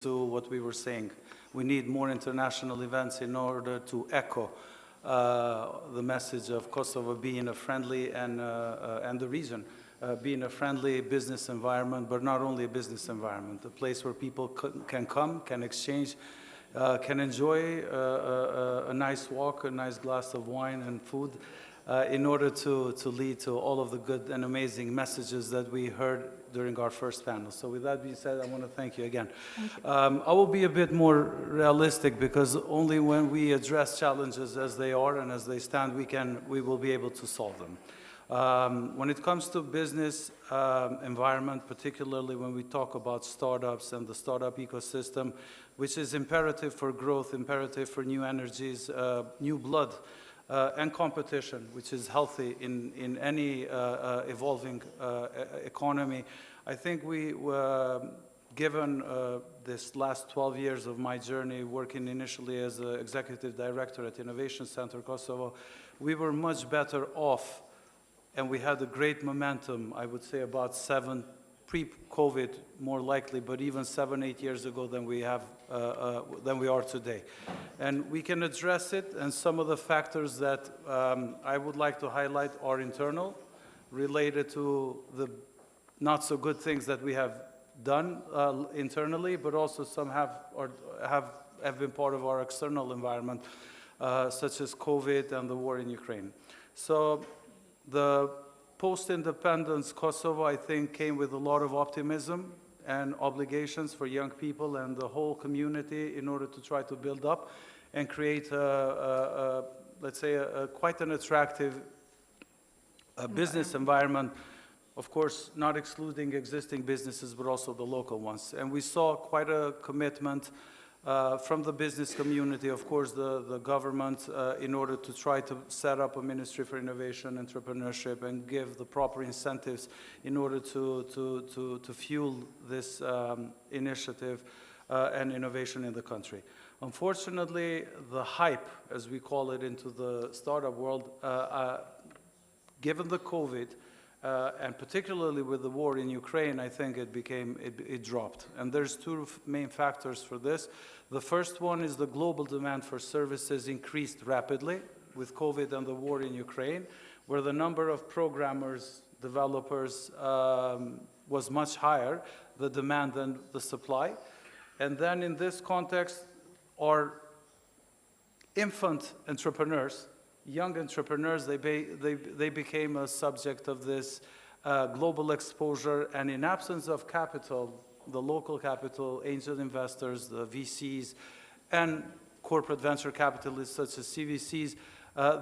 to what we were saying. We need more international events in order to echo the message of Kosovo being a friendly and the region being a friendly business environment, but not only a business environment, a place where people can come, can exchange, can enjoy a nice walk, a nice glass of wine and food, in order to lead to all of the good and amazing messages that we heard during our first panel. So with that being said, I want to thank you again. Thank you. I will be a bit more realistic, because only when we address challenges as they are and as they stand, we will be able to solve them. When it comes to business environment, particularly when we talk about startups and the startup ecosystem, which is imperative for growth, imperative for new energies, new blood, and competition, which is healthy in any evolving economy. I think given this last 12 years of my journey working initially as an executive director at Innovation Center Kosovo, we were much better off, and we had a great momentum, I would say about pre-COVID more likely, but even 7, 8 years ago than we are today. And we can address it, and some of the factors that I would like to highlight are internal, related to the not so good things that we have done internally, but also some have been part of our external environment, such as COVID and the war in Ukraine. So the post-independence Kosovo, I think, came with a lot of optimism and obligations for young people and the whole community in order to try to build up and create, let's say, quite an attractive business environment. Of course, not excluding existing businesses, but also the local ones. And we saw quite a commitment from the business community, of course, the government, in order to try to set up a Ministry for Innovation, Entrepreneurship, and give the proper incentives in order to fuel this initiative and innovation in the country. Unfortunately, the hype, as we call it, into the startup world, given the COVID, and particularly with the war in Ukraine, I think it dropped. And there's two main factors for this. The first one is the global demand for services increased rapidly with COVID and the war in Ukraine, where the number of programmers, developers was much higher, the demand than the supply. And then in this context, our infant entrepreneurs, young entrepreneurs, they became a subject of this global exposure, and in absence of capital, the local capital, angel investors, the VCs, and corporate venture capitalists such as CVCs,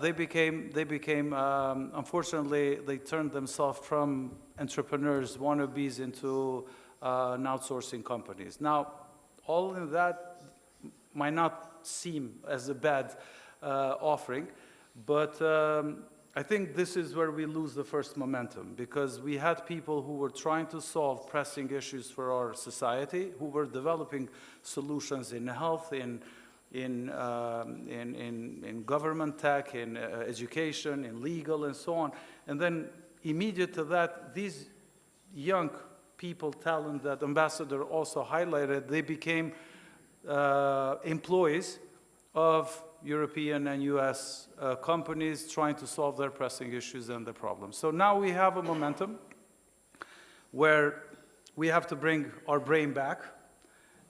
they became unfortunately, they turned themselves from entrepreneurs, wannabes, into outsourcing companies. Now, all of that might not seem as a bad offering, but I think this is where we lose the first momentum, because we had people who were trying to solve pressing issues for our society, who were developing solutions in health, in government tech, in education, in legal, and so on. And then immediate to that, these young people, talent that Ambassador also highlighted, they became employees of European and US companies trying to solve their pressing issues and their problems. So now we have a momentum where we have to bring our brain back,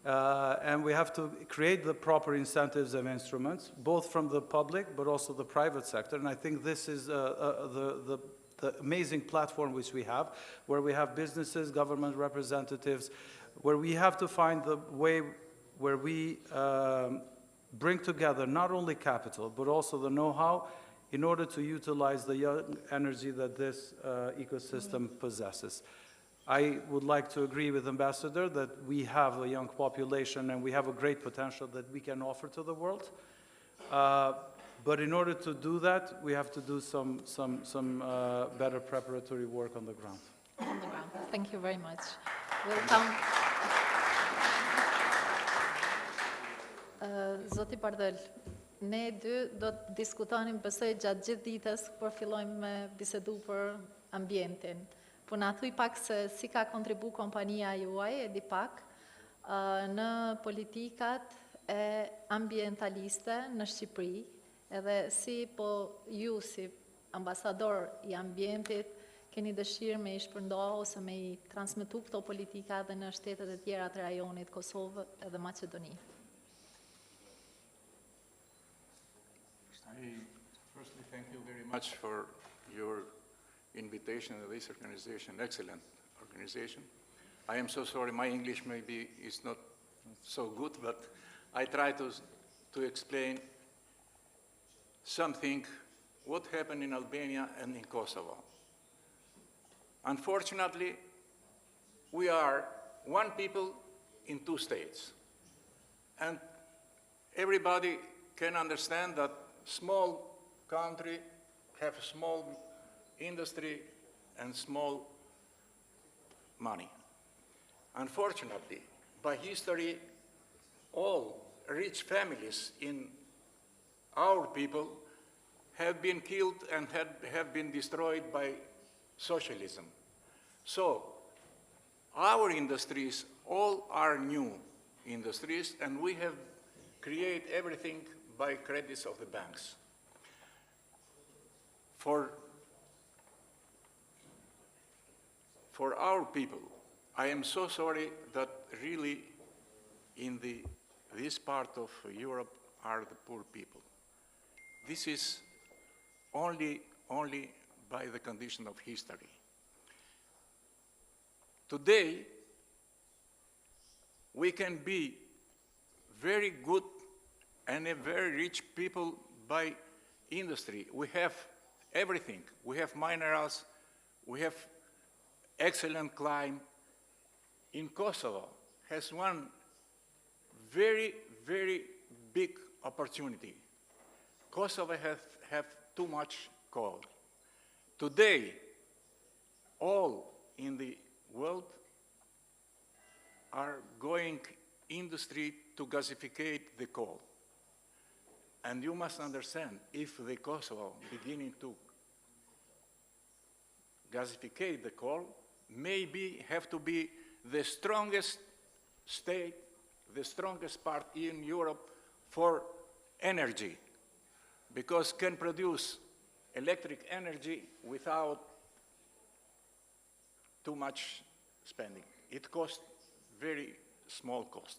and we have to create the proper incentives and instruments, both from the public but also the private sector. And I think this is the amazing platform which we have, where we have businesses, government representatives, where we have to find the way where we bring together not only capital, but also the know-how in order to utilize the young energy that this ecosystem possesses. I would like to agree with Ambassador that we have a young population and we have a great potential that we can offer to the world. But in order to do that, we have to do some better preparatory work on the ground. On the ground. Thank you very much. Welcome. Zoti Bardel, ne dy do të diskutonim besoj gjatë gjithë ditës, por fillojmë me bisedu për ambientin. Po na thuj pak se si ka kontribu kompania juaj, e di pak, në politikat e ambientaliste në Shqipëri, edhe si po ju si ambasador i ambientit keni dëshirë me i shpërndoa ose me i transmitu këto politika dhe në shtetet e tjera të rajonit Kosovë edhe Macedoni. I firstly thank you very much for your invitation to this organization, excellent organization. I am so sorry, my English maybe is not so good, but I try to explain something, what happened in Albania and in Kosovo. Unfortunately, we are one people in two states. And everybody can understand that small country have small industry and small money. Unfortunately, by history, all rich families in our people have been killed and have been destroyed by socialism. So our industries all are new industries, and we have created everything by credits of the banks. For our people, I am so sorry that really in this part of Europe are the poor people. This is only by the condition of history. Today, we can be very good and a very rich people by industry. We have everything. We have minerals, we have excellent climate. In Kosovo has one very, very big opportunity. Kosovo have too much coal. Today, all in the world are going industry to gasificate the coal. And you must understand, if the Kosovo beginning to gasificate the coal, maybe have to be the strongest state, the strongest part in Europe for energy, because can produce electric energy without too much spending. It costs very small cost.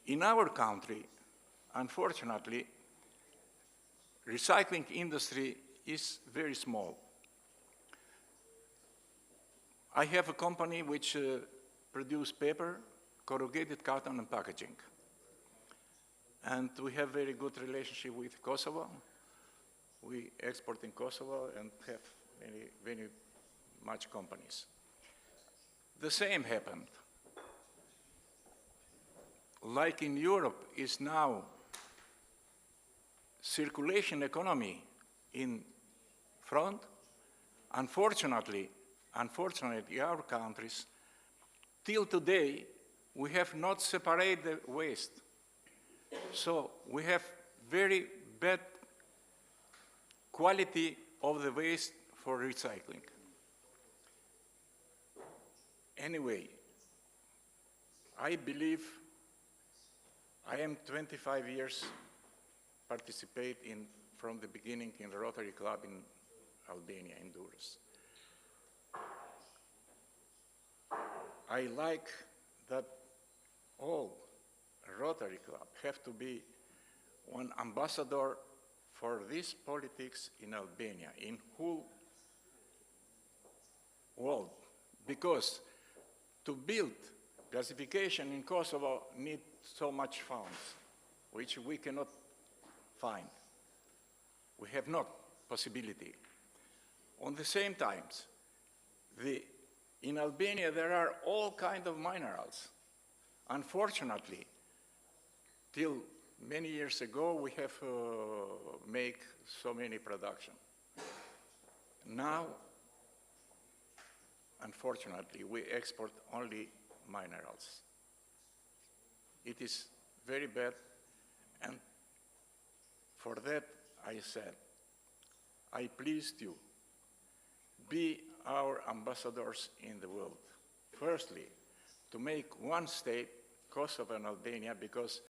In our country, unfortunately, recycling industry is very small. I have a company which produces paper, corrugated carton, and packaging. And we have very good relationship with Kosovo. We export in Kosovo and have very much companies. The same happened. Like in Europe is now circulation economy in front, unfortunately, our countries, till today, we have not separated the waste. So we have very bad quality of the waste for recycling. Anyway, I believe I am 25 years participate from the beginning in the Rotary Club in Albania, in Durrës. I like that all Rotary Club have to be one ambassador for this politics in Albania, in whole world, because to build gasification in Kosovo need so much funds, which we cannot find. We have not possibility. On the same time, in Albania there are all kinds of minerals. Unfortunately, till many years ago we have make so many production. Now, unfortunately, we export only minerals. It is very bad, and for that I said, I pleased you, be our ambassadors in the world. Firstly, to make one state, Kosovo and Albania, because